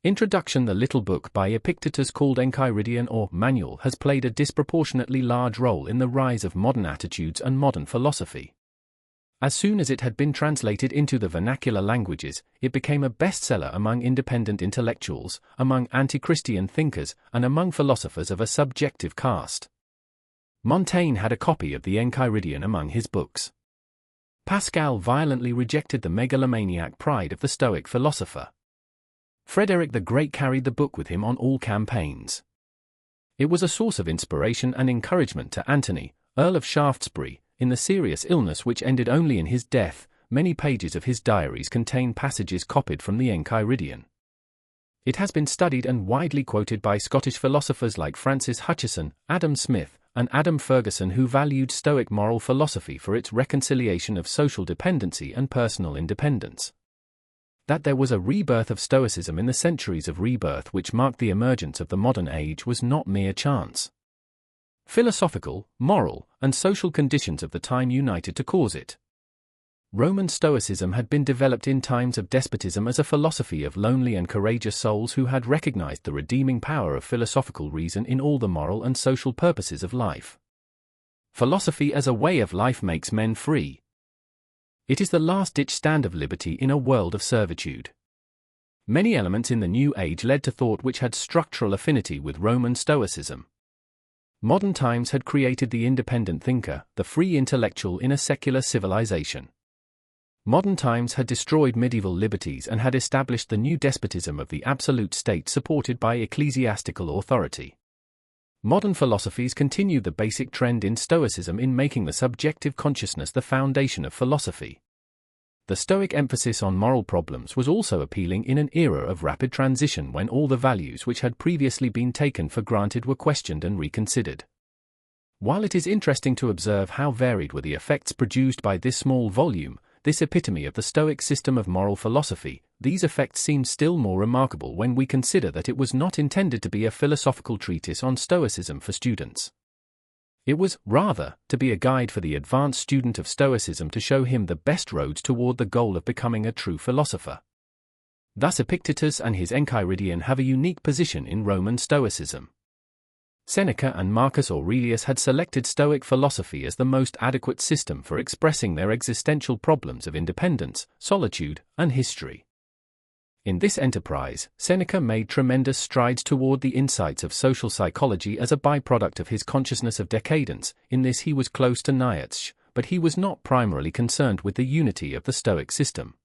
Introduction. The little book by Epictetus called Enchiridion or Manual has played a disproportionately large role in the rise of modern attitudes and modern philosophy. As soon as it had been translated into the vernacular languages, it became a bestseller among independent intellectuals, among anti-Christian thinkers, and among philosophers of a subjective caste. Montaigne had a copy of the Enchiridion among his books. Pascal violently rejected the megalomaniac pride of the Stoic philosopher. Frederick the Great carried the book with him on all campaigns. It was a source of inspiration and encouragement to Antony, Earl of Shaftesbury, in the serious illness which ended only in his death. Many pages of his diaries contain passages copied from the Enchiridion. It has been studied and widely quoted by Scottish philosophers like Francis Hutcheson, Adam Smith, and Adam Ferguson, who valued Stoic moral philosophy for its reconciliation of social dependency and personal independence. That there was a rebirth of Stoicism in the centuries of rebirth which marked the emergence of the modern age was not mere chance. Philosophical, moral, and social conditions of the time united to cause it. Roman Stoicism had been developed in times of despotism as a philosophy of lonely and courageous souls who had recognized the redeeming power of philosophical reason in all the moral and social purposes of life. Philosophy as a way of life makes men free. It is the last-ditch stand of liberty in a world of servitude. Many elements in the New Age led to thought which had structural affinity with Roman Stoicism. Modern times had created the independent thinker, the free intellectual in a secular civilization. Modern times had destroyed medieval liberties and had established the new despotism of the absolute state supported by ecclesiastical authority. Modern philosophies continue the basic trend in Stoicism in making the subjective consciousness the foundation of philosophy. The Stoic emphasis on moral problems was also appealing in an era of rapid transition when all the values which had previously been taken for granted were questioned and reconsidered. While it is interesting to observe how varied were the effects produced by this small volume, this epitome of the Stoic system of moral philosophy, these effects seem still more remarkable when we consider that it was not intended to be a philosophical treatise on Stoicism for students. It was, rather, to be a guide for the advanced student of Stoicism to show him the best roads toward the goal of becoming a true philosopher. Thus Epictetus and his Enchiridion have a unique position in Roman Stoicism. Seneca and Marcus Aurelius had selected Stoic philosophy as the most adequate system for expressing their existential problems of independence, solitude, and history. In this enterprise, Seneca made tremendous strides toward the insights of social psychology as a byproduct of his consciousness of decadence. In this he was close to Nietzsche, but he was not primarily concerned with the unity of the Stoic system.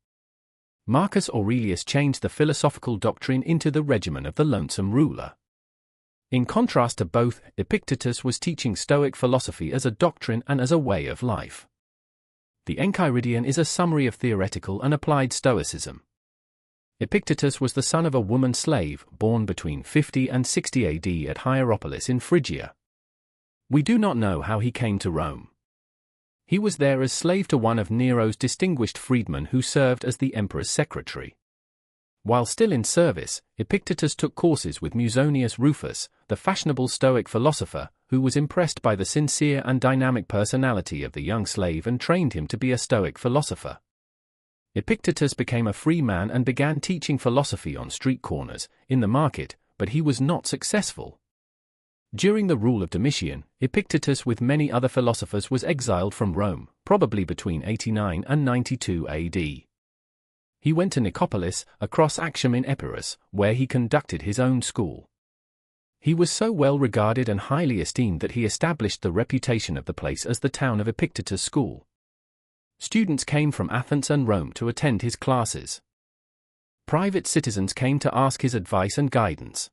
Marcus Aurelius changed the philosophical doctrine into the regimen of the lonesome ruler. In contrast to both, Epictetus was teaching Stoic philosophy as a doctrine and as a way of life. The Enchiridion is a summary of theoretical and applied Stoicism. Epictetus was the son of a woman slave, born between 50 and 60 AD at Hierapolis in Phrygia. We do not know how he came to Rome. He was there as slave to one of Nero's distinguished freedmen who served as the emperor's secretary. While still in service, Epictetus took courses with Musonius Rufus, the fashionable Stoic philosopher, who was impressed by the sincere and dynamic personality of the young slave and trained him to be a Stoic philosopher. Epictetus became a free man and began teaching philosophy on street corners, in the market, but he was not successful. During the rule of Domitian, Epictetus with many other philosophers was exiled from Rome, probably between 89 and 92 AD. He went to Nicopolis, across Actium in Epirus, where he conducted his own school. He was so well regarded and highly esteemed that he established the reputation of the place as the town of Epictetus' school. Students came from Athens and Rome to attend his classes. Private citizens came to ask his advice and guidance.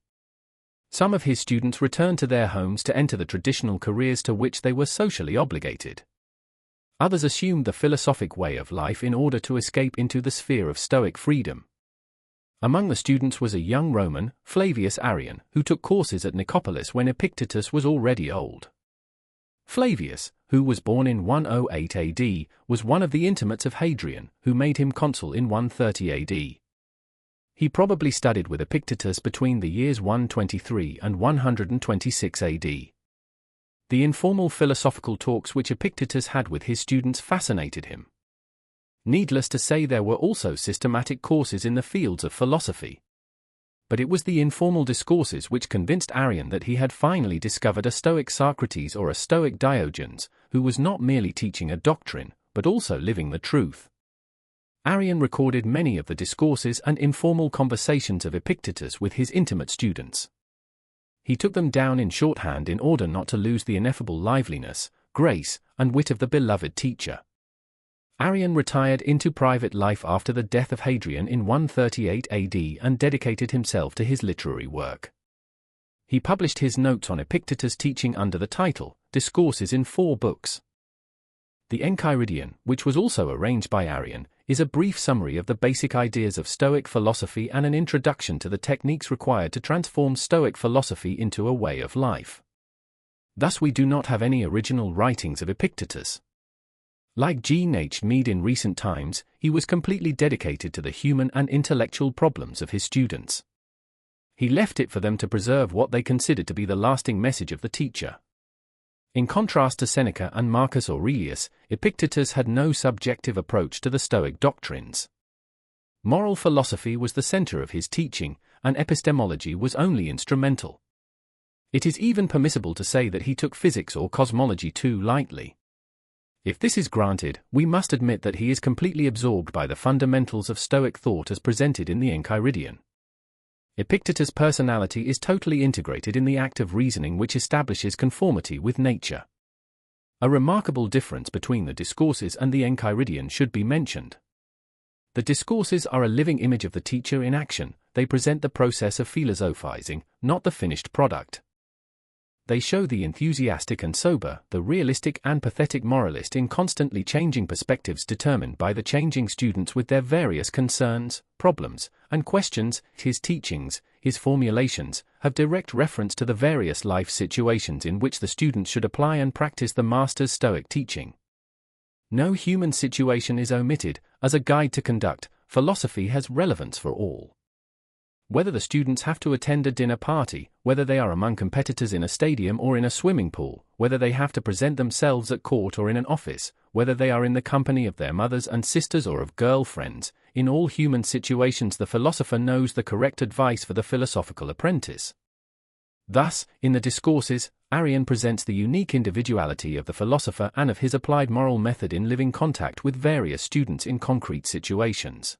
Some of his students returned to their homes to enter the traditional careers to which they were socially obligated. Others assumed the philosophic way of life in order to escape into the sphere of Stoic freedom. Among the students was a young Roman, Flavius Arrian, who took courses at Nicopolis when Epictetus was already old. Flavius, who was born in 108 AD, was one of the intimates of Hadrian, who made him consul in 130 AD. He probably studied with Epictetus between the years 123 and 126 AD. The informal philosophical talks which Epictetus had with his students fascinated him. Needless to say, there were also systematic courses in the fields of philosophy. But it was the informal discourses which convinced Arrian that he had finally discovered a Stoic Socrates or a Stoic Diogenes, who was not merely teaching a doctrine, but also living the truth. Arrian recorded many of the discourses and informal conversations of Epictetus with his intimate students. He took them down in shorthand in order not to lose the ineffable liveliness, grace, and wit of the beloved teacher. Arrian retired into private life after the death of Hadrian in 138 AD and dedicated himself to his literary work. He published his notes on Epictetus' teaching under the title, Discourses in 4 books. The Enchiridion, which was also arranged by Arrian, is a brief summary of the basic ideas of Stoic philosophy and an introduction to the techniques required to transform Stoic philosophy into a way of life. Thus we do not have any original writings of Epictetus. Like G.H. Mead in recent times, he was completely dedicated to the human and intellectual problems of his students. He left it for them to preserve what they considered to be the lasting message of the teacher. In contrast to Seneca and Marcus Aurelius, Epictetus had no subjective approach to the Stoic doctrines. Moral philosophy was the center of his teaching, and epistemology was only instrumental. It is even permissible to say that he took physics or cosmology too lightly. If this is granted, we must admit that he is completely absorbed by the fundamentals of Stoic thought as presented in the Enchiridion. Epictetus' personality is totally integrated in the act of reasoning which establishes conformity with nature. A remarkable difference between the discourses and the Enchiridion should be mentioned. The discourses are a living image of the teacher in action. They present the process of philosophizing, not the finished product. They show the enthusiastic and sober, the realistic and pathetic moralist in constantly changing perspectives determined by the changing students with their various concerns, problems, and questions. His teachings, his formulations, have direct reference to the various life situations in which the students should apply and practice the master's Stoic teaching. No human situation is omitted. As a guide to conduct, philosophy has relevance for all. Whether the students have to attend a dinner party, whether they are among competitors in a stadium or in a swimming pool, whether they have to present themselves at court or in an office, whether they are in the company of their mothers and sisters or of girlfriends, in all human situations the philosopher knows the correct advice for the philosophical apprentice. Thus, in the discourses, Arrian presents the unique individuality of the philosopher and of his applied moral method in living contact with various students in concrete situations.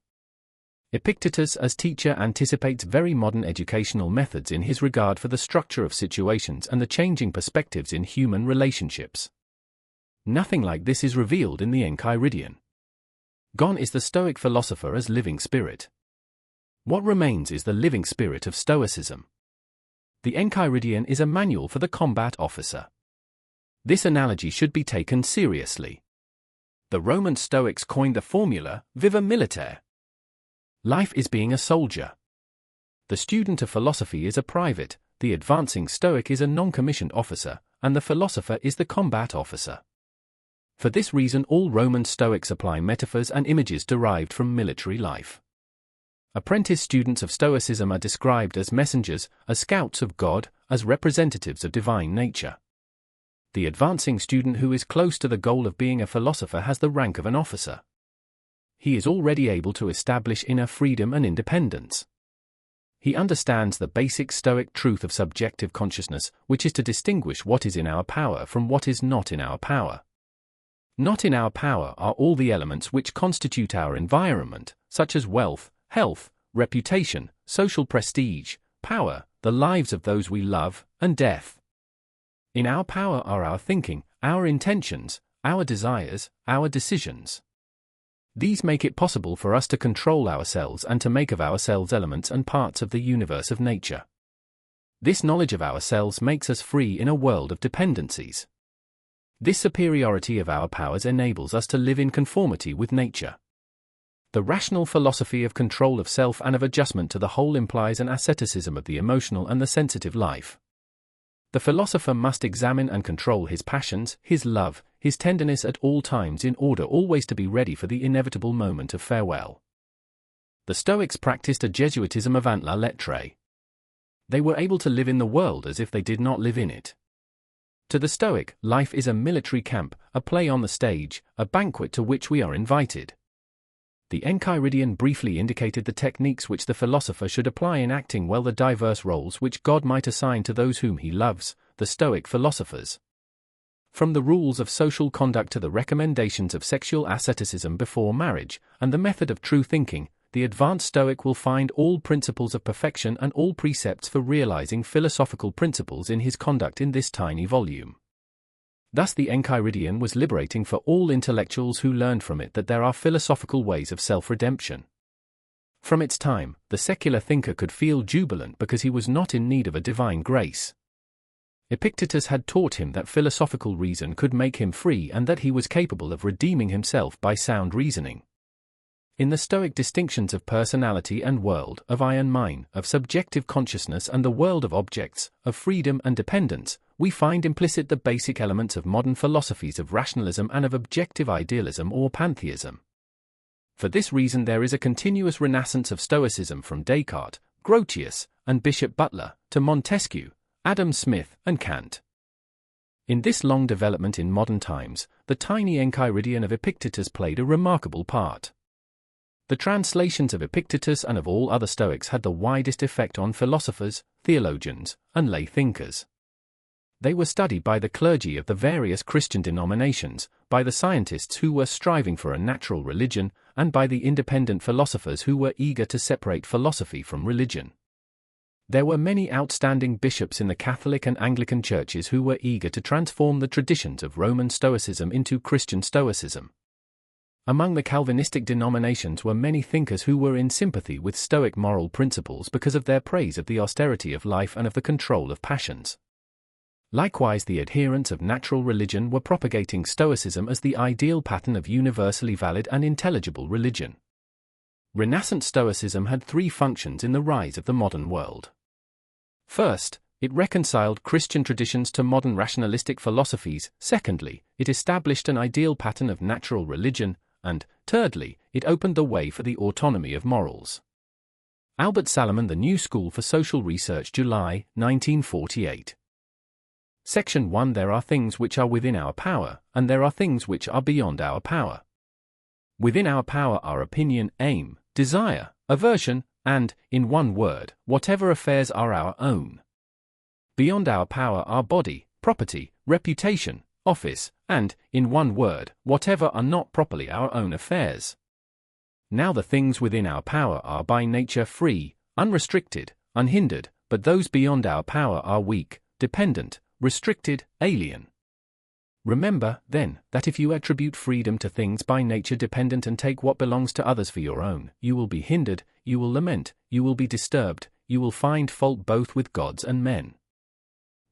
Epictetus as teacher anticipates very modern educational methods in his regard for the structure of situations and the changing perspectives in human relationships. Nothing like this is revealed in the Enchiridion. Gone is the Stoic philosopher as living spirit. What remains is the living spirit of Stoicism. The Enchiridion is a manual for the combat officer. This analogy should be taken seriously. The Roman Stoics coined the formula, viva militare. Life is being a soldier. The student of philosophy is a private, the advancing Stoic is a non-commissioned officer, and the philosopher is the combat officer. For this reason all Roman Stoics apply metaphors and images derived from military life. Apprentice students of Stoicism are described as messengers, as scouts of God, as representatives of divine nature. The advancing student who is close to the goal of being a philosopher has the rank of an officer. He is already able to establish inner freedom and independence. He understands the basic Stoic truth of subjective consciousness, which is to distinguish what is in our power from what is not in our power. Not in our power are all the elements which constitute our environment, such as wealth, health, reputation, social prestige, power, the lives of those we love, and death. In our power are our thinking, our intentions, our desires, our decisions. These make it possible for us to control ourselves and to make of ourselves elements and parts of the universe of nature. This knowledge of ourselves makes us free in a world of dependencies. This superiority of our powers enables us to live in conformity with nature. The rational philosophy of control of self and of adjustment to the whole implies an asceticism of the emotional and the sensitive life. The philosopher must examine and control his passions, his love, his tenderness at all times in order always to be ready for the inevitable moment of farewell. The Stoics practiced a Jesuitism avant la lettre. They were able to live in the world as if they did not live in it. To the Stoic, life is a military camp, a play on the stage, a banquet to which we are invited. The Enchiridion briefly indicated the techniques which the philosopher should apply in acting well the diverse roles which God might assign to those whom he loves, the Stoic philosophers. From the rules of social conduct to the recommendations of sexual asceticism before marriage, and the method of true thinking, the advanced Stoic will find all principles of perfection and all precepts for realizing philosophical principles in his conduct in this tiny volume. Thus the Enchiridion was liberating for all intellectuals who learned from it that there are philosophical ways of self-redemption. From its time, the secular thinker could feel jubilant because he was not in need of a divine grace. Epictetus had taught him that philosophical reason could make him free and that he was capable of redeeming himself by sound reasoning. In the Stoic distinctions of personality and world, of I and mine, of subjective consciousness and the world of objects, of freedom and dependence, we find implicit the basic elements of modern philosophies of rationalism and of objective idealism or pantheism. For this reason there is a continuous renaissance of Stoicism from Descartes, Grotius, and Bishop Butler, to Montesquieu, Adam Smith, and Kant. In this long development in modern times, the tiny Enchiridion of Epictetus played a remarkable part. The translations of Epictetus and of all other Stoics had the widest effect on philosophers, theologians, and lay thinkers. They were studied by the clergy of the various Christian denominations, by the scientists who were striving for a natural religion, and by the independent philosophers who were eager to separate philosophy from religion. There were many outstanding bishops in the Catholic and Anglican churches who were eager to transform the traditions of Roman Stoicism into Christian Stoicism. Among the Calvinistic denominations were many thinkers who were in sympathy with Stoic moral principles because of their praise of the austerity of life and of the control of passions. Likewise, the adherents of natural religion were propagating Stoicism as the ideal pattern of universally valid and intelligible religion. Renaissance Stoicism had three functions in the rise of the modern world. First, it reconciled Christian traditions to modern rationalistic philosophies. Secondly, it established an ideal pattern of natural religion. And, thirdly, it opened the way for the autonomy of morals. Albert Salomon, The New School for Social Research, July, 1948. Section 1. There are things which are within our power, and there are things which are beyond our power. Within our power are opinion, aim, desire, aversion, and, in one word, whatever affairs are our own. Beyond our power are body, property, reputation, office, and, in one word, whatever are not properly our own affairs. Now the things within our power are by nature free, unrestricted, unhindered, but those beyond our power are weak, dependent, restricted, alien. Remember, then, that if you attribute freedom to things by nature dependent and take what belongs to others for your own, you will be hindered, you will lament, you will be disturbed, you will find fault both with gods and men.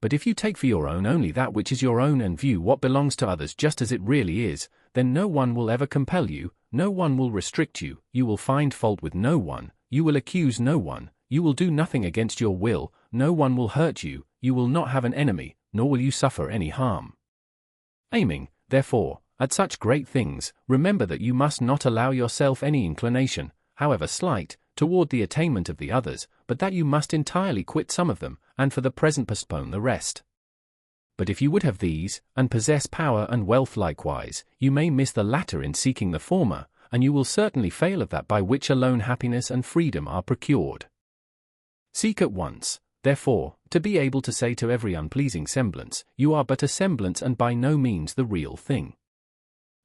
But if you take for your own only that which is your own and view what belongs to others just as it really is, then no one will ever compel you, no one will restrict you, you will find fault with no one, you will accuse no one, you will do nothing against your will, no one will hurt you, you will not have an enemy, nor will you suffer any harm. Aiming, therefore, at such great things, remember that you must not allow yourself any inclination, however slight, toward the attainment of the others, but that you must entirely quit some of them, and for the present postpone the rest. But if you would have these, and possess power and wealth likewise, you may miss the latter in seeking the former, and you will certainly fail of that by which alone happiness and freedom are procured. Seek at once, therefore, to be able to say to every unpleasing semblance, you are but a semblance and by no means the real thing.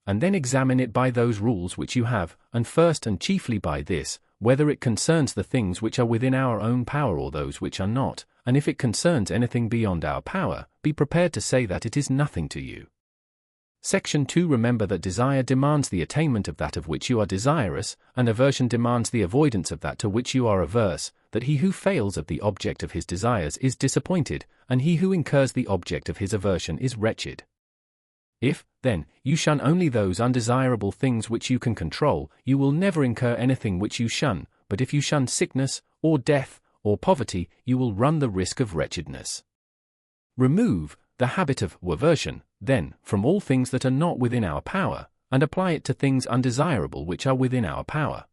And then examine it by those rules which you have, and first and chiefly by this, whether it concerns the things which are within our own power or those which are not, and if it concerns anything beyond our power, be prepared to say that it is nothing to you. Section 2. Remember that desire demands the attainment of that of which you are desirous, and aversion demands the avoidance of that to which you are averse, that he who fails of the object of his desires is disappointed, and he who incurs the object of his aversion is wretched. If, then, you shun only those undesirable things which you can control, you will never incur anything which you shun, but if you shun sickness, or death, or poverty, you will run the risk of wretchedness. Remove the habit of aversion, then, from all things that are not within our power, and apply it to things undesirable which are within our power.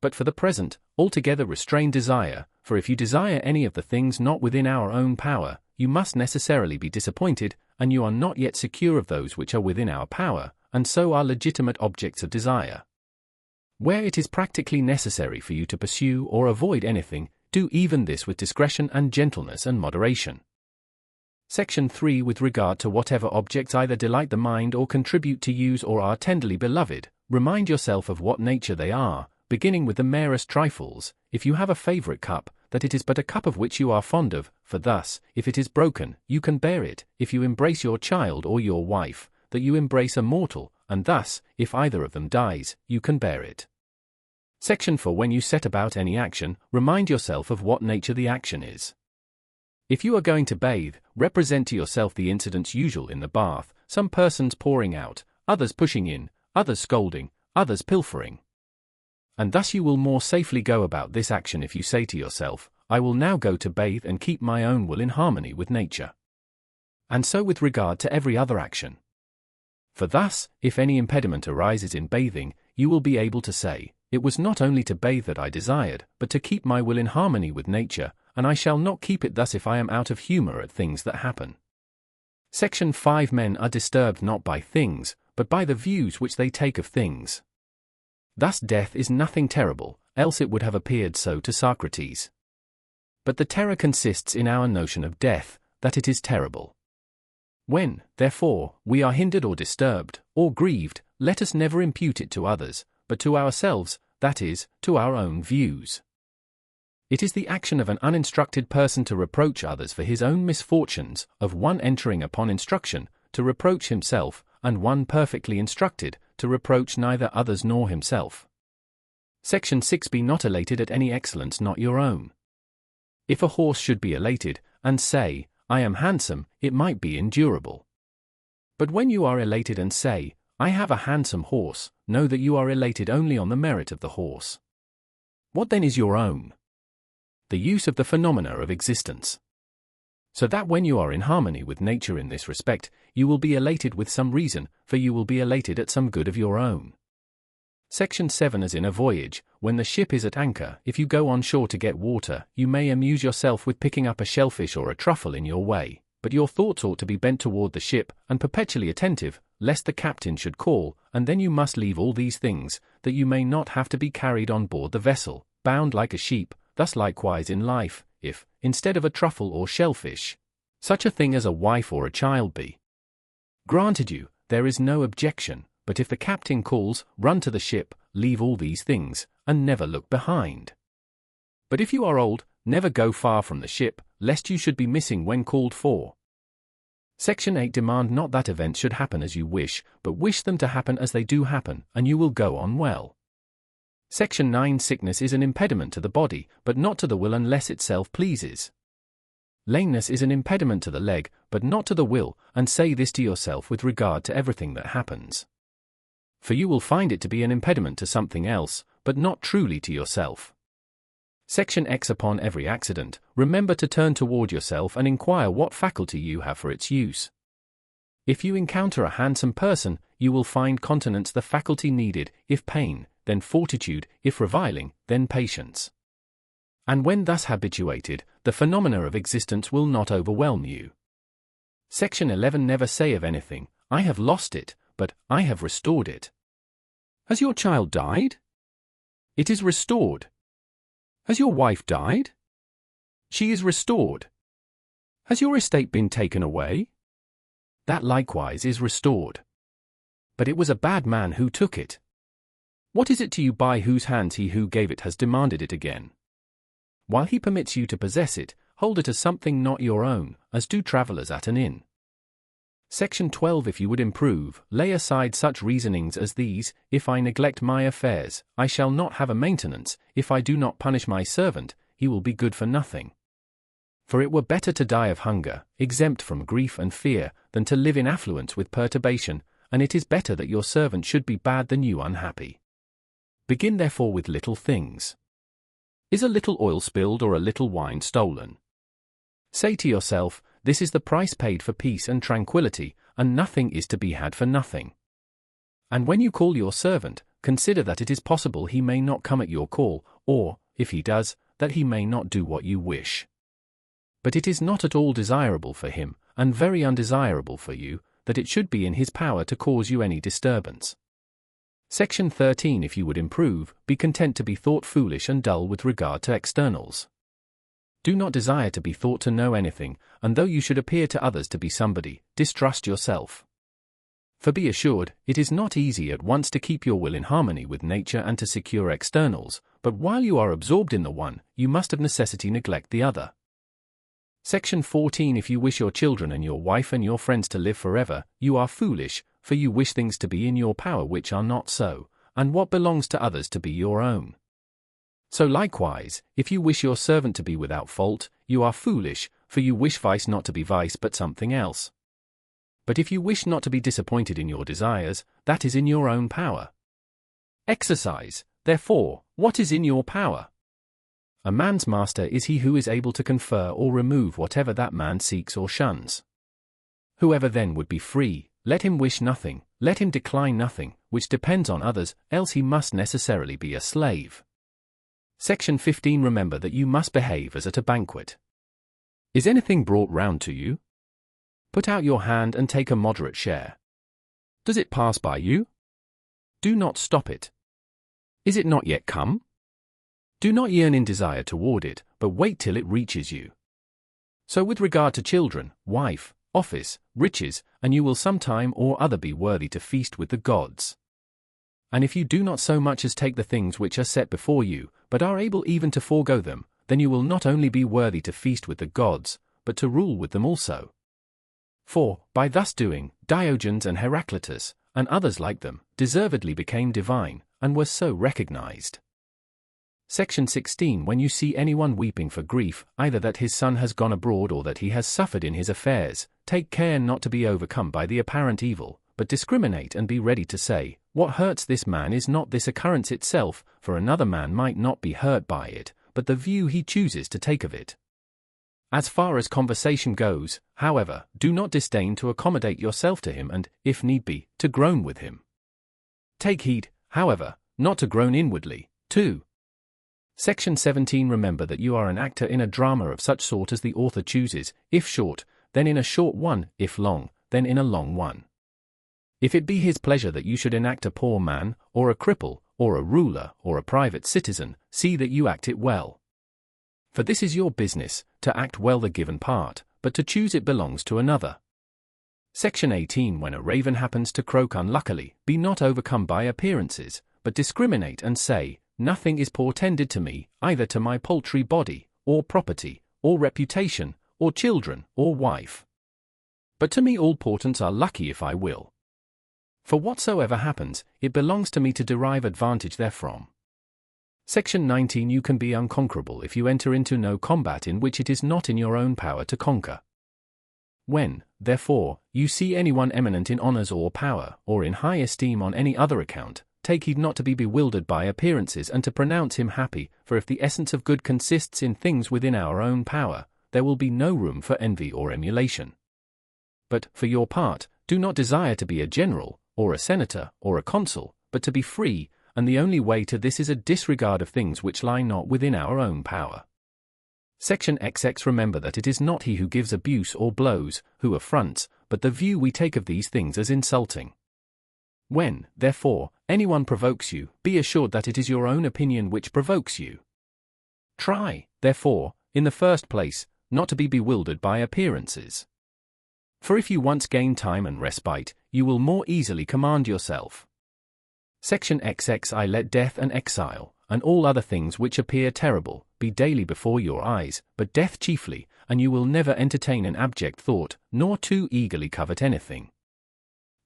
But for the present, altogether restrain desire, for if you desire any of the things not within our own power, you must necessarily be disappointed, and you are not yet secure of those which are within our power, and so are legitimate objects of desire. Where it is practically necessary for you to pursue or avoid anything, do even this with discretion and gentleness and moderation. Section 3. With regard to whatever objects either delight the mind or contribute to use or are tenderly beloved, remind yourself of what nature they are, beginning with the merest trifles. If you have a favorite cup, that it is but a cup of which you are fond of, for thus, if it is broken, you can bear it. If you embrace your child or your wife, that you embrace a mortal, and thus, if either of them dies, you can bear it. Section 4. When you set about any action, remind yourself of what nature the action is. If you are going to bathe, represent to yourself the incidents usual in the bath, some persons pouring out, others pushing in, others scolding, others pilfering. And thus you will more safely go about this action if you say to yourself, I will now go to bathe and keep my own will in harmony with nature. And so with regard to every other action. For thus, if any impediment arises in bathing, you will be able to say, it was not only to bathe that I desired, but to keep my will in harmony with nature, and I shall not keep it thus if I am out of humor at things that happen. Section 5. Men are disturbed not by things, but by the views which they take of things. Thus death is nothing terrible, else it would have appeared so to Socrates. But the terror consists in our notion of death, that it is terrible. When, therefore, we are hindered or disturbed, or grieved, let us never impute it to others, but to ourselves, that is, to our own views. It is the action of an uninstructed person to reproach others for his own misfortunes, of one entering upon instruction, to reproach himself, and one perfectly instructed, to reproach neither others nor himself. Section 6. Be not elated at any excellence not your own. If a horse should be elated, and say, I am handsome, it might be endurable. But when you are elated and say, I have a handsome horse, know that you are elated only on the merit of the horse. What then is your own? The use of the phenomena of existence. So that when you are in harmony with nature in this respect, you will be elated with some reason, for you will be elated at some good of your own. Section 7. As in a voyage, when the ship is at anchor, if you go on shore to get water, you may amuse yourself with picking up a shellfish or a truffle in your way, but your thoughts ought to be bent toward the ship, and perpetually attentive, lest the captain should call, and then you must leave all these things, that you may not have to be carried on board the vessel, bound like a sheep. Thus likewise in life, if, instead of a truffle or shellfish, such a thing as a wife or a child be granted you, there is no objection, but if the captain calls, run to the ship, leave all these things, and never look behind. But if you are old, never go far from the ship, lest you should be missing when called for. Section 8. Demand not that events should happen as you wish, but wish them to happen as they do happen, and you will go on well. Section 9. Sickness is an impediment to the body, but not to the will unless itself pleases. Lameness is an impediment to the leg, but not to the will, and say this to yourself with regard to everything that happens. For you will find it to be an impediment to something else, but not truly to yourself. Section X. Upon every accident, remember to turn toward yourself and inquire what faculty you have for its use. If you encounter a handsome person, you will find continence the faculty needed, if pain, then fortitude, if reviling, then patience. And when thus habituated, the phenomena of existence will not overwhelm you. Section 11. Never say of anything, I have lost it, but I have restored it. Has your child died? It is restored. Has your wife died? She is restored. Has your estate been taken away? That likewise is restored. But it was a bad man who took it. What is it to you by whose hands he who gave it has demanded it again? While he permits you to possess it, hold it as something not your own, as do travellers at an inn. Section 12. If you would improve, lay aside such reasonings as these, if I neglect my affairs, I shall not have a maintenance, if I do not punish my servant, he will be good for nothing. For it were better to die of hunger, exempt from grief and fear, than to live in affluence with perturbation, and it is better that your servant should be bad than you unhappy. Begin therefore with little things. Is a little oil spilled or a little wine stolen? Say to yourself, this is the price paid for peace and tranquility, and nothing is to be had for nothing. And when you call your servant, consider that it is possible he may not come at your call, or, if he does, that he may not do what you wish. But it is not at all desirable for him, and very undesirable for you, that it should be in his power to cause you any disturbance. Section 13. If you would improve, be content to be thought foolish and dull with regard to externals. Do not desire to be thought to know anything, and though you should appear to others to be somebody, distrust yourself. For be assured, it is not easy at once to keep your will in harmony with nature and to secure externals, but while you are absorbed in the one, you must of necessity neglect the other. Section 14. If you wish your children and your wife and your friends to live forever, you are foolish, for you wish things to be in your power which are not so, and what belongs to others to be your own. So likewise, if you wish your servant to be without fault, you are foolish, for you wish vice not to be vice but something else. But if you wish not to be disappointed in your desires, that is in your own power. Exercise, therefore, what is in your power. A man's master is he who is able to confer or remove whatever that man seeks or shuns. Whoever then would be free, let him wish nothing, let him decline nothing, which depends on others, else he must necessarily be a slave. Section 15. Remember that you must behave as at a banquet. Is anything brought round to you? Put out your hand and take a moderate share. Does it pass by you? Do not stop it. Is it not yet come? Do not yearn in desire toward it, but wait till it reaches you. So with regard to children, wife, office, riches, and you will sometime or other be worthy to feast with the gods. And if you do not so much as take the things which are set before you, but are able even to forego them, then you will not only be worthy to feast with the gods, but to rule with them also. For, by thus doing, Diogenes and Heraclitus, and others like them, deservedly became divine, and were so recognized. Section 16. When you see anyone weeping for grief, either that his son has gone abroad or that he has suffered in his affairs, take care not to be overcome by the apparent evil, but discriminate and be ready to say, what hurts this man is not this occurrence itself, for another man might not be hurt by it, but the view he chooses to take of it. As far as conversation goes, however, do not disdain to accommodate yourself to him and, if need be, to groan with him. Take heed, however, not to groan inwardly, too. Section 17. Remember that you are an actor in a drama of such sort as the author chooses, if short, then in a short one, if long, then in a long one. If it be his pleasure that you should enact a poor man, or a cripple, or a ruler, or a private citizen, see that you act it well. For this is your business, to act well the given part, but to choose it belongs to another. Section 18. When a raven happens to croak unluckily, be not overcome by appearances, but discriminate and say, nothing is portended to me, either to my paltry body, or property, or reputation, or children, or wife. But to me all portents are lucky if I will. For whatsoever happens, it belongs to me to derive advantage therefrom. Section 19. You can be unconquerable if you enter into no combat in which it is not in your own power to conquer. When, therefore, you see anyone eminent in honors or power, or in high esteem on any other account, take heed not to be bewildered by appearances and to pronounce him happy, for if the essence of good consists in things within our own power, there will be no room for envy or emulation. But, for your part, do not desire to be a general, or a senator, or a consul, but to be free, and the only way to this is a disregard of things which lie not within our own power. Section XX. Remember that it is not he who gives abuse or blows, who affronts, but the view we take of these things as insulting. When, therefore, anyone provokes you, be assured that it is your own opinion which provokes you. Try, therefore, in the first place, not to be bewildered by appearances. For if you once gain time and respite, you will more easily command yourself. Section XXI. Let death and exile, and all other things which appear terrible, be daily before your eyes, but death chiefly, and you will never entertain an abject thought, nor too eagerly covet anything.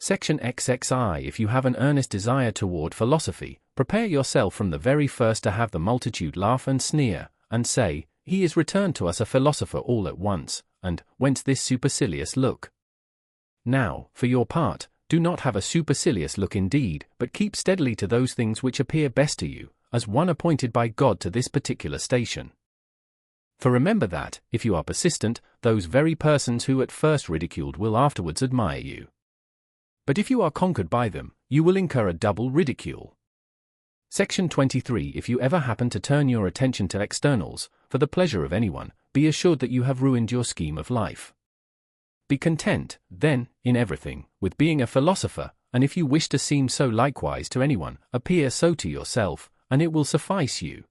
Section XXI. If you have an earnest desire toward philosophy, prepare yourself from the very first to have the multitude laugh and sneer, and say, he is returned to us a philosopher all at once, and whence this supercilious look? Now, for your part, do not have a supercilious look indeed, but keep steadily to those things which appear best to you, as one appointed by God to this particular station. For remember that, if you are persistent, those very persons who at first ridiculed will afterwards admire you. But if you are conquered by them, you will incur a double ridicule. Section 23. If you ever happen to turn your attention to externals, for the pleasure of anyone, be assured that you have ruined your scheme of life. Be content, then, in everything, with being a philosopher, and if you wish to seem so likewise to anyone, appear so to yourself, and it will suffice you.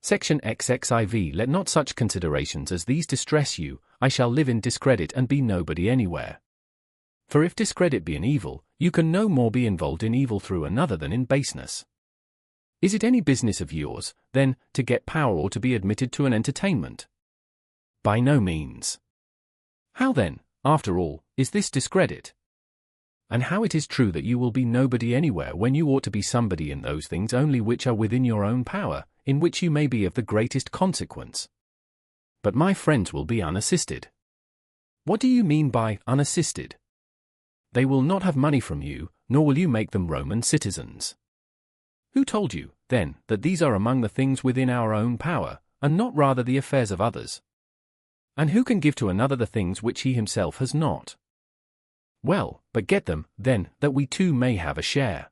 Section XXIV. Let not such considerations as these distress you. I shall live in discredit and be nobody anywhere. For if discredit be an evil, you can no more be involved in evil through another than in baseness. Is it any business of yours, then, to get power or to be admitted to an entertainment? By no means. How then, after all, is this discredit? And how it is true that you will be nobody anywhere when you ought to be somebody in those things only which are within your own power, in which you may be of the greatest consequence? But my friends will be unassisted. What do you mean by unassisted? They will not have money from you, nor will you make them Roman citizens. Who told you, then, that these are among the things within our own power, and not rather the affairs of others? And who can give to another the things which he himself has not? Well, but get them, then, that we too may have a share.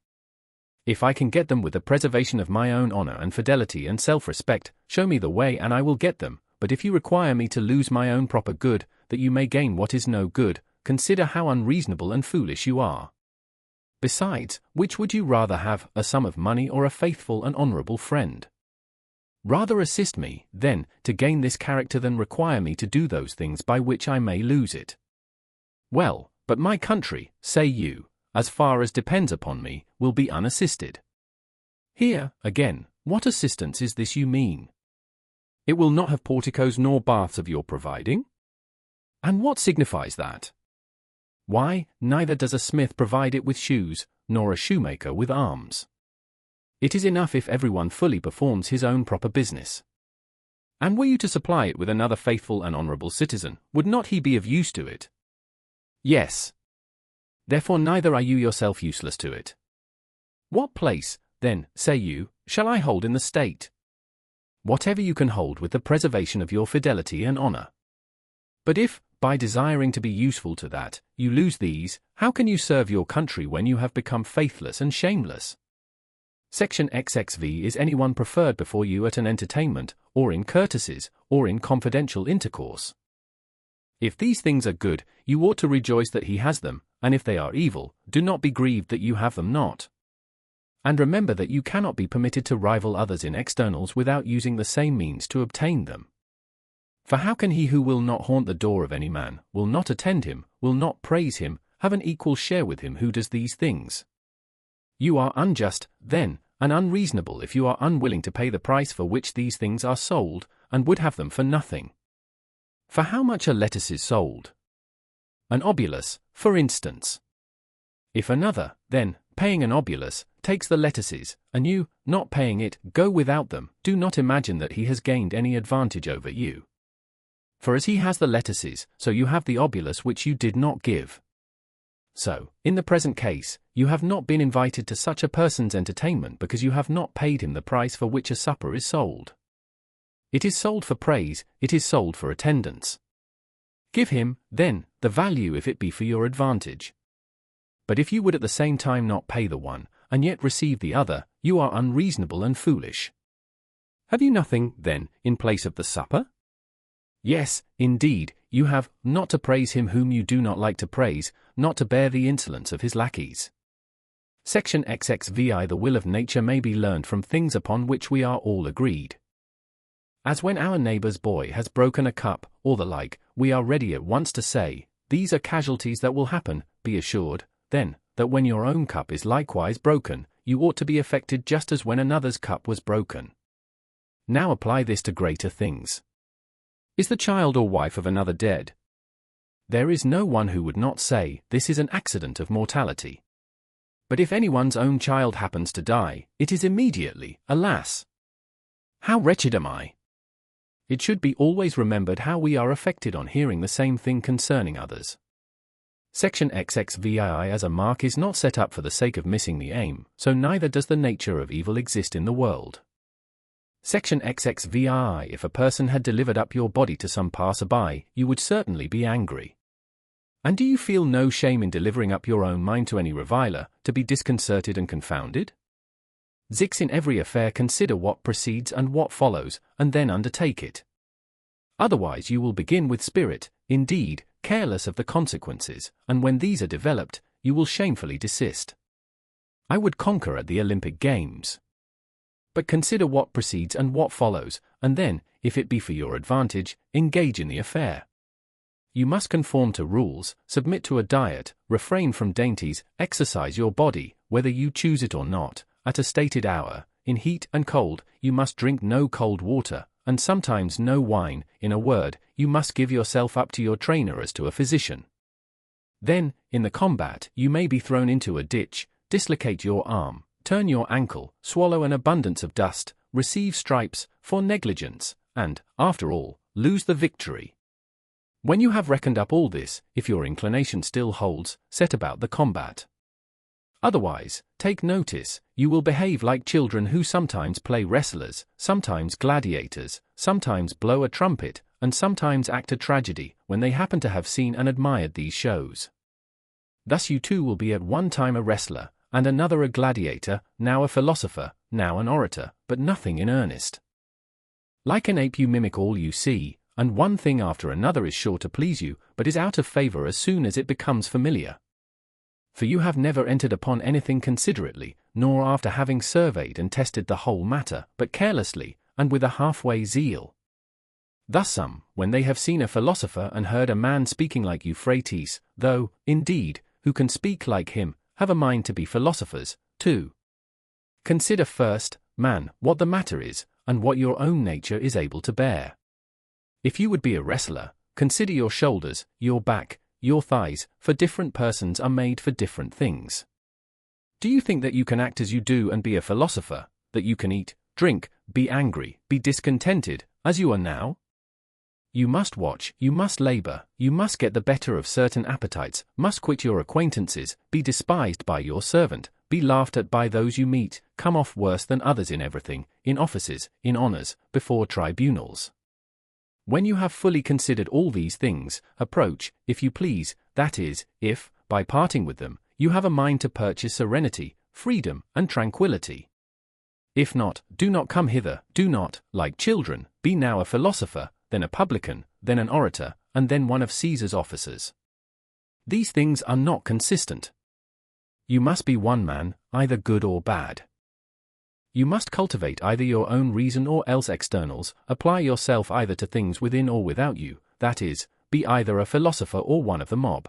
If I can get them with the preservation of my own honor and fidelity and self-respect, show me the way and I will get them, but if you require me to lose my own proper good, that you may gain what is no good, consider how unreasonable and foolish you are. Besides, which would you rather have, a sum of money or a faithful and honorable friend? Rather assist me, then, to gain this character than require me to do those things by which I may lose it. Well, but my country, say you, as far as depends upon me, will be unassisted. Here, again, what assistance is this you mean? It will not have porticos nor baths of your providing? And what signifies that? Why, neither does a smith provide it with shoes, nor a shoemaker with arms. It is enough if everyone fully performs his own proper business. And were you to supply it with another faithful and honorable citizen, would not he be of use to it? Yes. Therefore neither are you yourself useless to it. What place, then, say you, shall I hold in the state? Whatever you can hold with the preservation of your fidelity and honor. But if, by desiring to be useful to that, you lose these, how can you serve your country when you have become faithless and shameless? Section XXV. Is anyone preferred before you at an entertainment, or in courtesies, or in confidential intercourse? If these things are good, you ought to rejoice that he has them, and if they are evil, do not be grieved that you have them not. And remember that you cannot be permitted to rival others in externals without using the same means to obtain them. For how can he who will not haunt the door of any man, will not attend him, will not praise him, have an equal share with him who does these things? You are unjust, then, and unreasonable if you are unwilling to pay the price for which these things are sold, and would have them for nothing. For how much are lettuces sold? An obolus, for instance. If another, then, paying an obolus, takes the lettuces, and you, not paying it, go without them, do not imagine that he has gained any advantage over you. For as he has the lettuces, so you have the obolus which you did not give. So, in the present case, you have not been invited to such a person's entertainment because you have not paid him the price for which a supper is sold. It is sold for praise, it is sold for attendance. Give him, then, the value if it be for your advantage. But if you would at the same time not pay the one, and yet receive the other, you are unreasonable and foolish. Have you nothing, then, in place of the supper? Yes, indeed, you have, not to praise him whom you do not like to praise, not to bear the insolence of his lackeys. Section XXVI. The will of nature may be learned from things upon which we are all agreed. As when our neighbor's boy has broken a cup, or the like, we are ready at once to say, these are casualties that will happen, be assured, then, that when your own cup is likewise broken, you ought to be affected just as when another's cup was broken. Now apply this to greater things. Is the child or wife of another dead? There is no one who would not say, this is an accident of mortality. But if anyone's own child happens to die, it is immediately, alas! How wretched am I! It should be always remembered how we are affected on hearing the same thing concerning others. Section XXVII. As a mark is not set up for the sake of missing the aim, so neither does the nature of evil exist in the world. Section XXVII. If a person had delivered up your body to some passer-by, you would certainly be angry. And do you feel no shame in delivering up your own mind to any reviler, to be disconcerted and confounded? Zix. In every affair consider what precedes and what follows, and then undertake it. Otherwise you will begin with spirit, indeed, careless of the consequences, and when these are developed, you will shamefully desist. I would conquer at the Olympic Games. But consider what precedes and what follows, and then, if it be for your advantage, engage in the affair. You must conform to rules, submit to a diet, refrain from dainties, exercise your body, whether you choose it or not, at a stated hour. In heat and cold, you must drink no cold water, and sometimes no wine. In a word, you must give yourself up to your trainer as to a physician. Then, in the combat, you may be thrown into a ditch, dislocate your arm, turn your ankle, swallow an abundance of dust, receive stripes for negligence, and, after all, lose the victory. When you have reckoned up all this, if your inclination still holds, set about the combat. Otherwise, take notice, you will behave like children who sometimes play wrestlers, sometimes gladiators, sometimes blow a trumpet, and sometimes act a tragedy, when they happen to have seen and admired these shows. Thus you too will be at one time a wrestler, and another a gladiator, now a philosopher, now an orator, but nothing in earnest. Like an ape you mimic all you see, and one thing after another is sure to please you, but is out of favor as soon as it becomes familiar. For you have never entered upon anything considerately, nor after having surveyed and tested the whole matter, but carelessly, and with a halfway zeal. Thus some, when they have seen a philosopher and heard a man speaking like Euphrates, though, indeed, who can speak like him, have a mind to be philosophers, too. Consider first, man, what the matter is, and what your own nature is able to bear. If you would be a wrestler, consider your shoulders, your back, your thighs, for different persons are made for different things. Do you think that you can act as you do and be a philosopher, that you can eat, drink, be angry, be discontented, as you are now? You must watch, you must labor, you must get the better of certain appetites, must quit your acquaintances, be despised by your servant, be laughed at by those you meet, come off worse than others in everything, in offices, in honors, before tribunals. When you have fully considered all these things, approach, if you please, that is, if, by parting with them, you have a mind to purchase serenity, freedom, and tranquility. If not, do not come hither, do not, like children, be now a philosopher, then a publican, then an orator, and then one of Caesar's officers. These things are not consistent. You must be one man, either good or bad. You must cultivate either your own reason or else externals, apply yourself either to things within or without you, that is, be either a philosopher or one of the mob.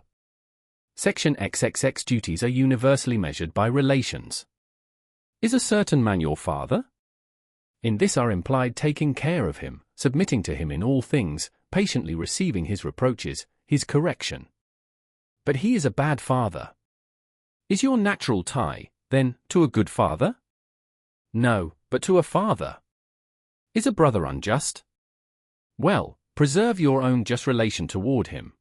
Section XXX duties are universally measured by relations. Is a certain man your father? In this are implied taking care of him, submitting to him in all things, patiently receiving his reproaches, his correction. But he is a bad father. Is your natural tie, then, to a good father? No, but to a father. Is a brother unjust? Well, preserve your own just relation toward him.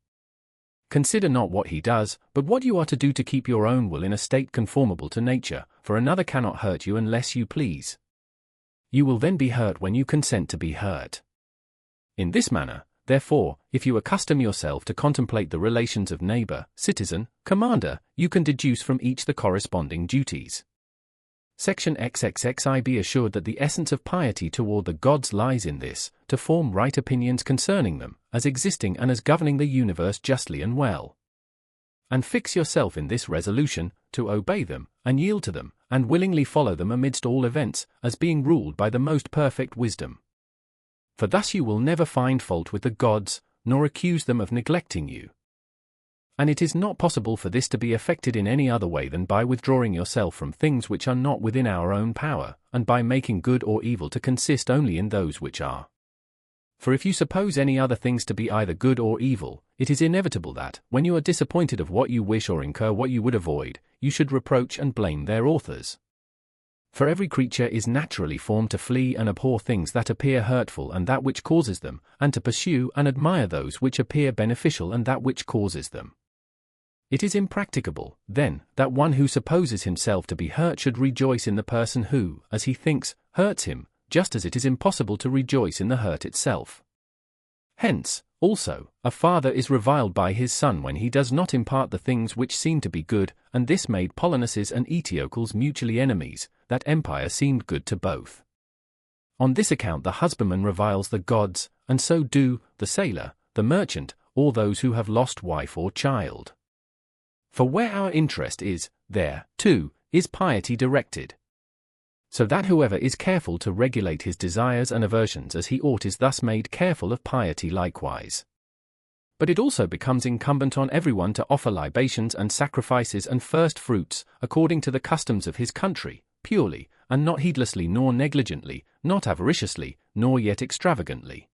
Consider not what he does, but what you are to do to keep your own will in a state conformable to nature, for another cannot hurt you unless you please. You will then be hurt when you consent to be hurt. In this manner, therefore, if you accustom yourself to contemplate the relations of neighbor, citizen, commander, you can deduce from each the corresponding duties. Section XXXI. Be assured that the essence of piety toward the gods lies in this, to form right opinions concerning them, as existing and as governing the universe justly and well. And fix yourself in this resolution, to obey them, and yield to them, and willingly follow them amidst all events, as being ruled by the most perfect wisdom. For thus you will never find fault with the gods, nor accuse them of neglecting you. And it is not possible for this to be effected in any other way than by withdrawing yourself from things which are not within our own power, and by making good or evil to consist only in those which are. For if you suppose any other things to be either good or evil, it is inevitable that, when you are disappointed of what you wish or incur what you would avoid, you should reproach and blame their authors. For every creature is naturally formed to flee and abhor things that appear hurtful and that which causes them, and to pursue and admire those which appear beneficial and that which causes them. It is impracticable, then, that one who supposes himself to be hurt should rejoice in the person who, as he thinks, hurts him, just as it is impossible to rejoice in the hurt itself. Hence, also, a father is reviled by his son when he does not impart the things which seem to be good, and this made Polonices and Eteocles mutually enemies, that empire seemed good to both. On this account the husbandman reviles the gods, and so do the sailor, the merchant, or those who have lost wife or child. For where our interest is, there, too, is piety directed. So that whoever is careful to regulate his desires and aversions as he ought is thus made careful of piety likewise. But it also becomes incumbent on everyone to offer libations and sacrifices and first fruits, according to the customs of his country, purely, and not heedlessly nor negligently, not avariciously, nor yet extravagantly.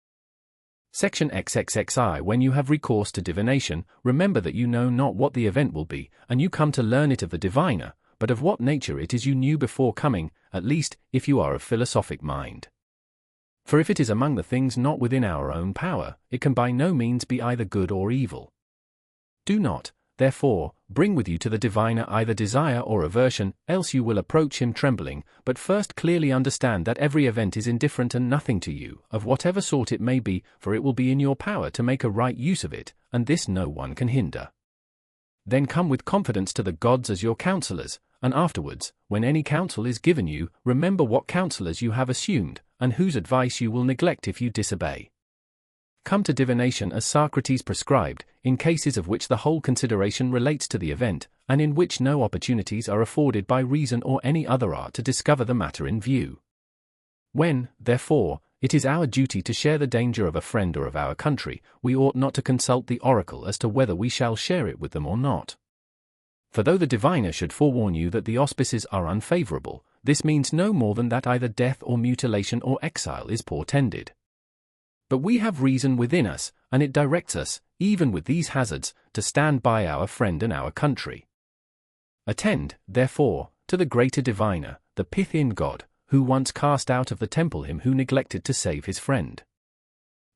Section XXXI. When you have recourse to divination, remember that you know not what the event will be, and you come to learn it of the diviner, but of what nature it is you knew before coming, at least, if you are of philosophic mind. For if it is among the things not within our own power, it can by no means be either good or evil. Do not, therefore, bring with you to the diviner either desire or aversion, else you will approach him trembling, but first clearly understand that every event is indifferent and nothing to you, of whatever sort it may be, for it will be in your power to make a right use of it, and this no one can hinder. Then come with confidence to the gods as your counselors, and afterwards, when any counsel is given you, remember what counselors you have assumed, and whose advice you will neglect if you disobey. Come to divination as Socrates prescribed, in cases of which the whole consideration relates to the event, and in which no opportunities are afforded by reason or any other art to discover the matter in view. When, therefore, it is our duty to share the danger of a friend or of our country, we ought not to consult the oracle as to whether we shall share it with them or not. For though the diviner should forewarn you that the auspices are unfavorable, this means no more than that either death or mutilation or exile is portended. But we have reason within us, and it directs us, even with these hazards, to stand by our friend and our country. Attend, therefore, to the greater diviner, the Pythian god, who once cast out of the temple him who neglected to save his friend.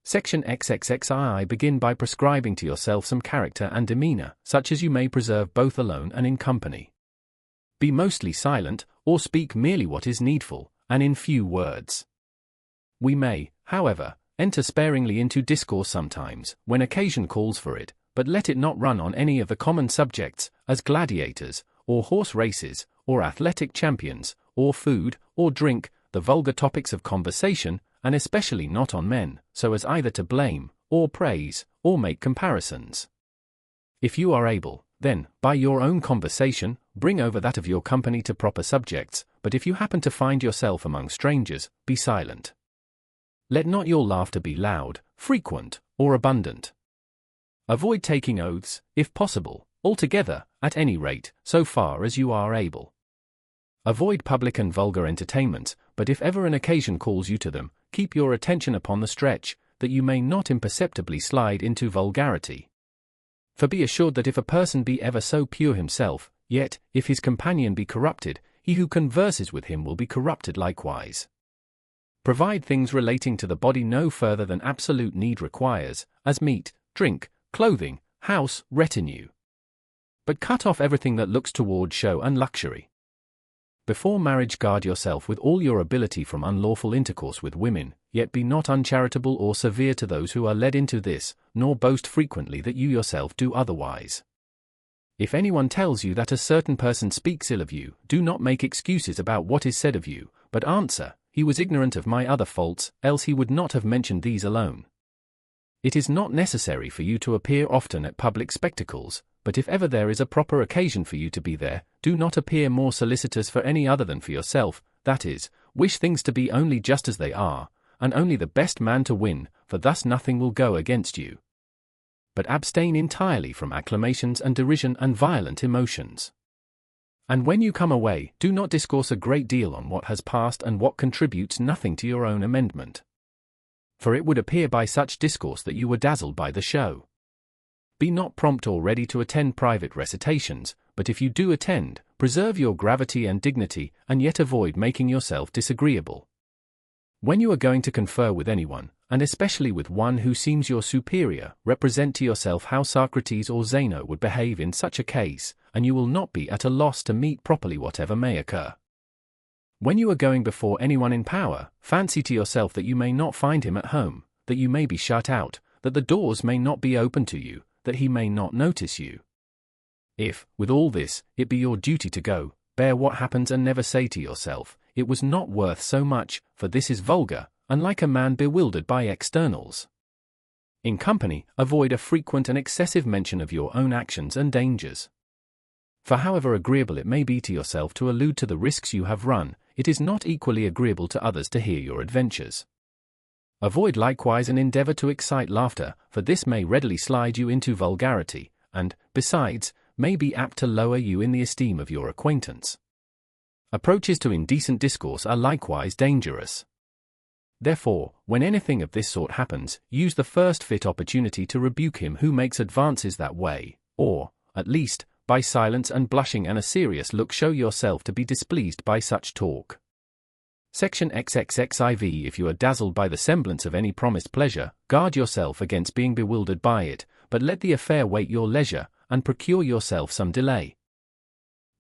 Section XXXI. Begin by prescribing to yourself some character and demeanor, such as you may preserve both alone and in company. Be mostly silent, or speak merely what is needful, and in few words. We may, however, enter sparingly into discourse sometimes, when occasion calls for it, but let it not run on any of the common subjects, as gladiators, or horse races, or athletic champions, or food, or drink, the vulgar topics of conversation, and especially not on men, so as either to blame, or praise, or make comparisons. If you are able, then, by your own conversation, bring over that of your company to proper subjects, but if you happen to find yourself among strangers, be silent. Let not your laughter be loud, frequent, or abundant. Avoid taking oaths, if possible, altogether, at any rate, so far as you are able. Avoid public and vulgar entertainments, but if ever an occasion calls you to them, keep your attention upon the stretch, that you may not imperceptibly slide into vulgarity. For be assured that if a person be ever so pure himself, yet, if his companion be corrupted, he who converses with him will be corrupted likewise. Provide things relating to the body no further than absolute need requires, as meat, drink, clothing, house, retinue. But cut off everything that looks toward show and luxury. Before marriage guard yourself with all your ability from unlawful intercourse with women, yet be not uncharitable or severe to those who are led into this, nor boast frequently that you yourself do otherwise. If anyone tells you that a certain person speaks ill of you, do not make excuses about what is said of you, but answer, he was ignorant of my other faults, else he would not have mentioned these alone. It is not necessary for you to appear often at public spectacles, but if ever there is a proper occasion for you to be there, do not appear more solicitous for any other than for yourself, that is, wish things to be only just as they are, and only the best man to win, for thus nothing will go against you. But abstain entirely from acclamations and derision and violent emotions. And when you come away, do not discourse a great deal on what has passed and what contributes nothing to your own amendment. For it would appear by such discourse that you were dazzled by the show. Be not prompt or ready to attend private recitations, but if you do attend, preserve your gravity and dignity, and yet avoid making yourself disagreeable. When you are going to confer with anyone, and especially with one who seems your superior, represent to yourself how Socrates or Zeno would behave in such a case, and you will not be at a loss to meet properly whatever may occur. When you are going before anyone in power, fancy to yourself that you may not find him at home, that you may be shut out, that the doors may not be open to you, that he may not notice you. If, with all this, it be your duty to go, bear what happens and never say to yourself, it was not worth so much, for this is vulgar, and like a man bewildered by externals. In company, avoid a frequent and excessive mention of your own actions and dangers. For however agreeable it may be to yourself to allude to the risks you have run, it is not equally agreeable to others to hear your adventures. Avoid likewise an endeavor to excite laughter, for this may readily slide you into vulgarity, and, besides, may be apt to lower you in the esteem of your acquaintance. Approaches to indecent discourse are likewise dangerous. Therefore, when anything of this sort happens, use the first fit opportunity to rebuke him who makes advances that way, or, at least, by silence and blushing and a serious look show yourself to be displeased by such talk. Section XXXIV. If you are dazzled by the semblance of any promised pleasure, guard yourself against being bewildered by it, but let the affair wait your leisure, and procure yourself some delay.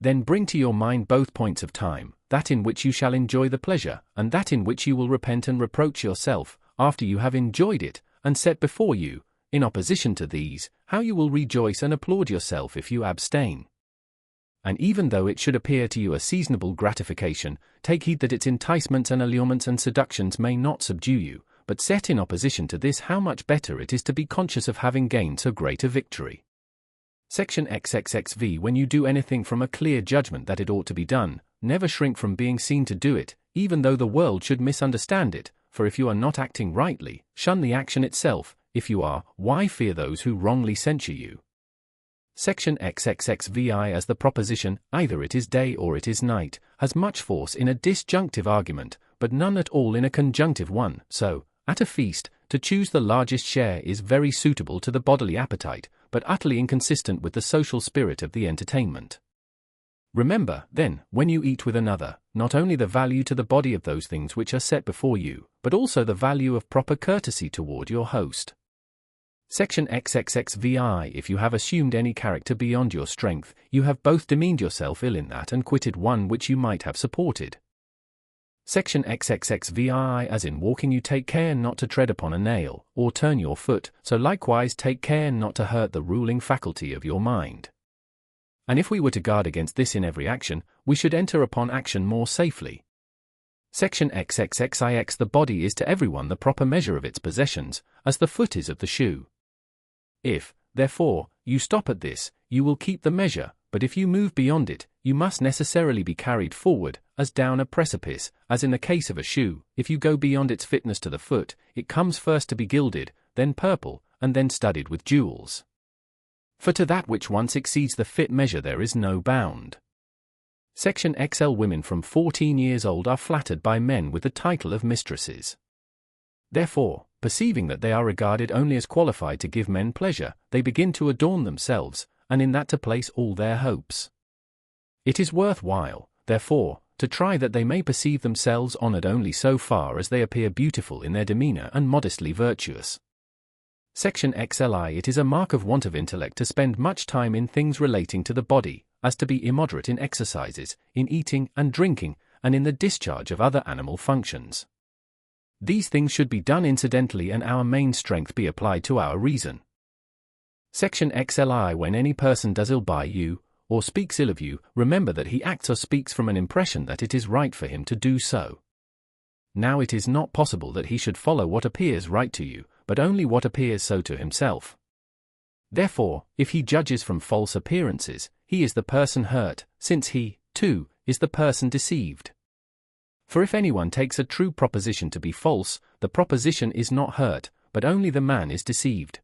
Then bring to your mind both points of time, that in which you shall enjoy the pleasure, and that in which you will repent and reproach yourself, after you have enjoyed it, and set before you, in opposition to these, how you will rejoice and applaud yourself if you abstain. And even though it should appear to you a seasonable gratification, take heed that its enticements and allurements and seductions may not subdue you, but set in opposition to this how much better it is to be conscious of having gained so great a victory. Section XXXV. When you do anything from a clear judgment that it ought to be done, never shrink from being seen to do it, even though the world should misunderstand it, for if you are not acting rightly, shun the action itself. If you are, why fear those who wrongly censure you? Section XXXVI. As the proposition, either it is day or it is night, has much force in a disjunctive argument, but none at all in a conjunctive one, so, at a feast, to choose the largest share is very suitable to the bodily appetite, but utterly inconsistent with the social spirit of the entertainment. Remember, then, when you eat with another, not only the value to the body of those things which are set before you, but also the value of proper courtesy toward your host. Section XXXVI. If you have assumed any character beyond your strength, you have both demeaned yourself ill in that and quitted one which you might have supported. Section XXXVI. As in walking you take care not to tread upon a nail, or turn your foot, so likewise take care not to hurt the ruling faculty of your mind. And if we were to guard against this in every action, we should enter upon action more safely. Section XXXIX. The body is to everyone the proper measure of its possessions, as the foot is of the shoe. If, therefore, you stop at this, you will keep the measure, but if you move beyond it, you must necessarily be carried forward, as down a precipice, as in the case of a shoe. If you go beyond its fitness to the foot, it comes first to be gilded, then purple, and then studded with jewels. For to that which once exceeds the fit measure there is no bound. Section XL. Women from 14 years old are flattered by men with the title of mistresses. Therefore, perceiving that they are regarded only as qualified to give men pleasure, they begin to adorn themselves, and in that to place all their hopes. It is worth while, therefore, to try that they may perceive themselves honored only so far as they appear beautiful in their demeanor and modestly virtuous. Section XLI. It is a mark of want of intellect to spend much time in things relating to the body, as to be immoderate in exercises, in eating and drinking, and in the discharge of other animal functions. These things should be done incidentally and our main strength be applied to our reason. Section XLI. When any person does ill by you, or speaks ill of you, remember that he acts or speaks from an impression that it is right for him to do so. Now it is not possible that he should follow what appears right to you, but only what appears so to himself. Therefore, if he judges from false appearances, he is the person hurt, since he, too, is the person deceived. For if anyone takes a true proposition to be false, the proposition is not hurt, but only the man is deceived.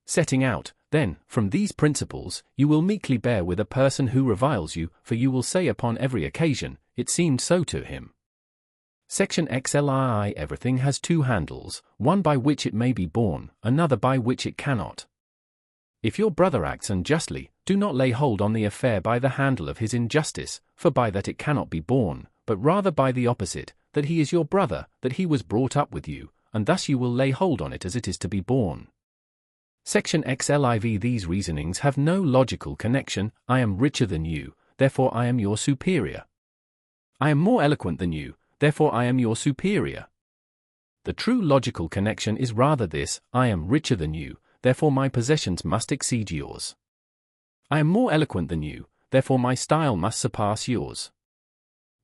Setting out, then, from these principles, you will meekly bear with a person who reviles you, for you will say upon every occasion, it seemed so to him. Section XLI. Everything has two handles, one by which it may be borne, another by which it cannot. If your brother acts unjustly, do not lay hold on the affair by the handle of his injustice, for by that it cannot be borne, but rather by the opposite, that he is your brother, that he was brought up with you, and thus you will lay hold on it as it is to be borne. Section XLIV. These reasonings have no logical connection. I am richer than you, therefore I am your superior. I am more eloquent than you, therefore I am your superior. The true logical connection is rather this: I am richer than you, therefore my possessions must exceed yours. I am more eloquent than you, therefore my style must surpass yours.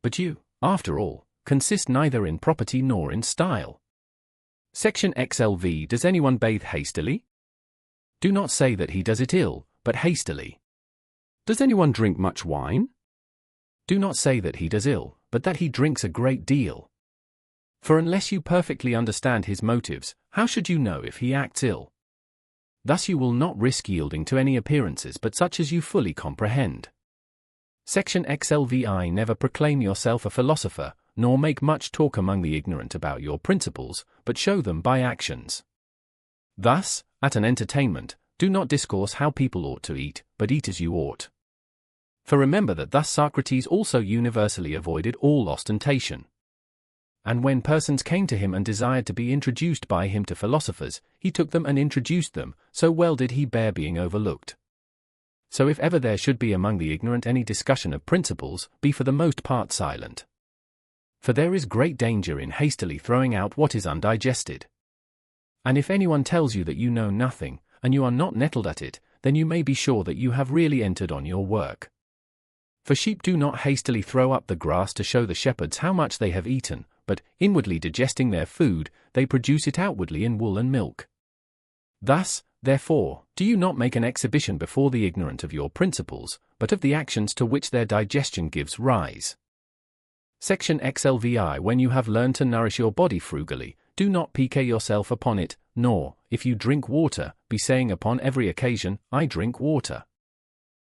But you, after all, consist neither in property nor in style. Section XLV. Does anyone bathe hastily? Do not say that he does it ill, but hastily. Does anyone drink much wine? Do not say that he does ill, but that he drinks a great deal. For unless you perfectly understand his motives, how should you know if he acts ill? Thus you will not risk yielding to any appearances but such as you fully comprehend. Section XLVI. Never proclaim yourself a philosopher, nor make much talk among the ignorant about your principles, but show them by actions. Thus, at an entertainment, do not discourse how people ought to eat, but eat as you ought. For remember that thus Socrates also universally avoided all ostentation. And when persons came to him and desired to be introduced by him to philosophers, he took them and introduced them, so well did he bear being overlooked. So if ever there should be among the ignorant any discussion of principles, be for the most part silent. For there is great danger in hastily throwing out what is undigested. And if anyone tells you that you know nothing, and you are not nettled at it, then you may be sure that you have really entered on your work. For sheep do not hastily throw up the grass to show the shepherds how much they have eaten, but, inwardly digesting their food, they produce it outwardly in wool and milk. Thus, therefore, do you not make an exhibition before the ignorant of your principles, but of the actions to which their digestion gives rise. Section XLVI. When you have learned to nourish your body frugally, do not pique yourself upon it, nor, if you drink water, be saying upon every occasion, I drink water.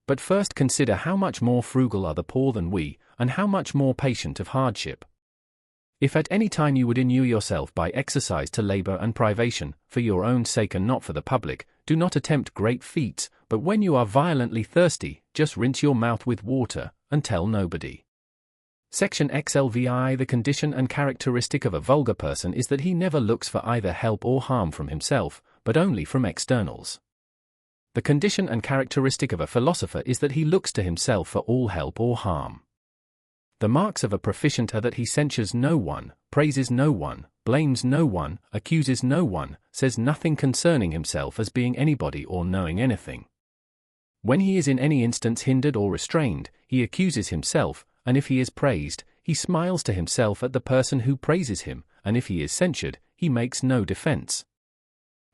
But first consider how much more frugal are the poor than we, and how much more patient of hardship. If at any time you would inure yourself by exercise to labor and privation, for your own sake and not for the public, do not attempt great feats, but when you are violently thirsty, just rinse your mouth with water, and tell nobody. Section XLVI. The condition and characteristic of a vulgar person is that he never looks for either help or harm from himself, but only from externals. The condition and characteristic of a philosopher is that he looks to himself for all help or harm. The marks of a proficient are that he censures no one, praises no one, blames no one, accuses no one, says nothing concerning himself as being anybody or knowing anything. When he is in any instance hindered or restrained, he accuses himself, and if he is praised, he smiles to himself at the person who praises him, and if he is censured, he makes no defense.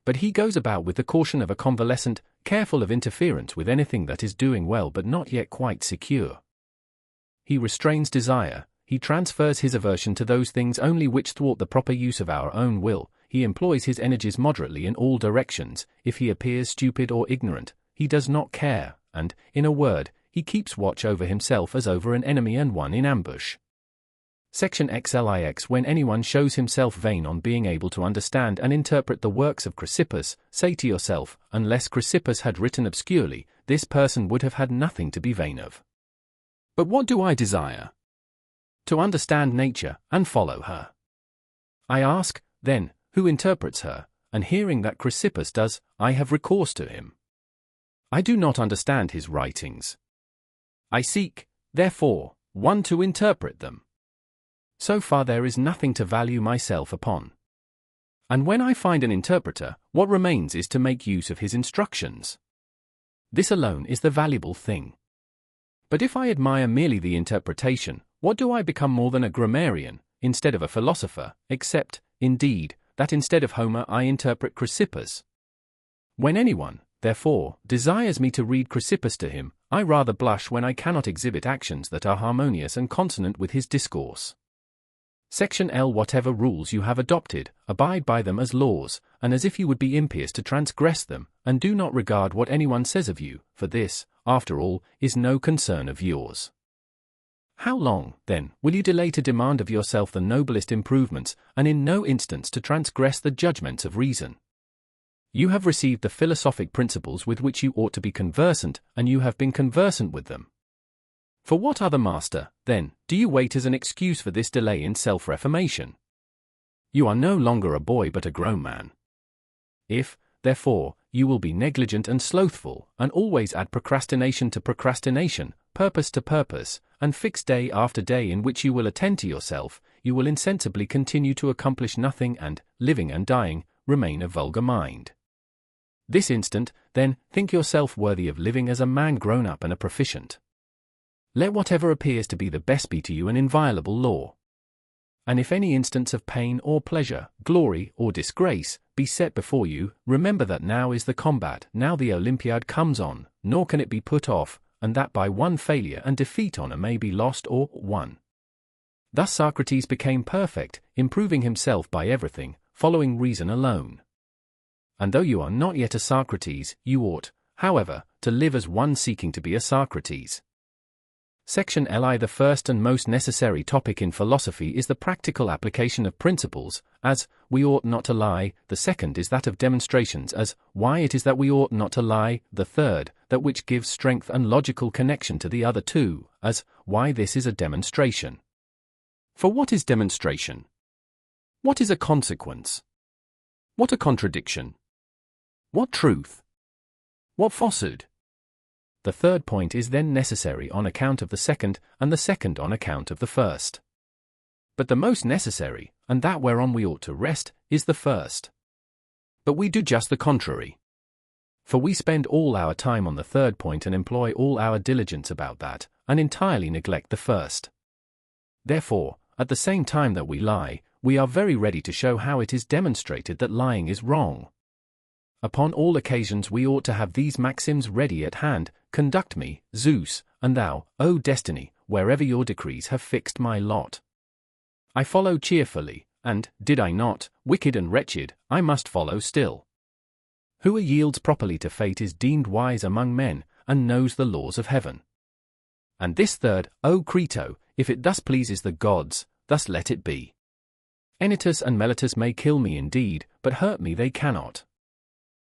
But he goes about with the caution of a convalescent, careful of interference with anything that is doing well but not yet quite secure. He restrains desire, he transfers his aversion to those things only which thwart the proper use of our own will, he employs his energies moderately in all directions, if he appears stupid or ignorant, he does not care, and, in a word, he keeps watch over himself as over an enemy and one in ambush. Section XLIX. When anyone shows himself vain on being able to understand and interpret the works of Chrysippus, say to yourself, unless Chrysippus had written obscurely, this person would have had nothing to be vain of. But what do I desire? To understand nature, and follow her. I ask, then, who interprets her, and hearing that Chrysippus does, I have recourse to him. I do not understand his writings. I seek, therefore, one to interpret them. So far there is nothing to value myself upon. And when I find an interpreter, what remains is to make use of his instructions. This alone is the valuable thing. But if I admire merely the interpretation, what do I become more than a grammarian, instead of a philosopher, except, indeed, that instead of Homer I interpret Chrysippus? When anyone, therefore, desires me to read Chrysippus to him, I rather blush when I cannot exhibit actions that are harmonious and consonant with his discourse. Section L. Whatever rules you have adopted, abide by them as laws, and as if you would be impious to transgress them, and do not regard what anyone says of you, for this, after all, is no concern of yours. How long, then, will you delay to demand of yourself the noblest improvements, and in no instance to transgress the judgments of reason? You have received the philosophic principles with which you ought to be conversant, and you have been conversant with them. For what other master, then, do you wait as an excuse for this delay in self-reformation? You are no longer a boy but a grown man. If, therefore, you will be negligent and slothful, and always add procrastination to procrastination, purpose to purpose, and fix day after day in which you will attend to yourself, you will insensibly continue to accomplish nothing and, living and dying, remain a vulgar mind. This instant, then, think yourself worthy of living as a man grown up and a proficient. Let whatever appears to be the best be to you an inviolable law. And if any instance of pain or pleasure, glory or disgrace, be set before you, remember that now is the combat, now the Olympiad comes on, nor can it be put off, and that by one failure and defeat honor may be lost or won. Thus Socrates became perfect, improving himself by everything, following reason alone. And though you are not yet a Socrates, you ought, however, to live as one seeking to be a Socrates. Section Li. The first and most necessary topic in philosophy is the practical application of principles, as, we ought not to lie. The second is that of demonstrations, as, why it is that we ought not to lie. The third, that which gives strength and logical connection to the other two, as, why this is a demonstration. For what is demonstration? What is a consequence? What a contradiction? What truth? What falsehood? The third point is then necessary on account of the second, and the second on account of the first. But the most necessary, and that whereon we ought to rest, is the first. But we do just the contrary. For we spend all our time on the third point and employ all our diligence about that, and entirely neglect the first. Therefore, at the same time that we lie, we are very ready to show how it is demonstrated that lying is wrong. Upon all occasions we ought to have these maxims ready at hand: conduct me, Zeus, and thou, O destiny, wherever your decrees have fixed my lot. I follow cheerfully, and, did I not, wicked and wretched, I must follow still. Who yields properly to fate is deemed wise among men, and knows the laws of heaven. And this third, O Crito, if it thus pleases the gods, thus let it be. Anytus and Meletus may kill me indeed, but hurt me they cannot.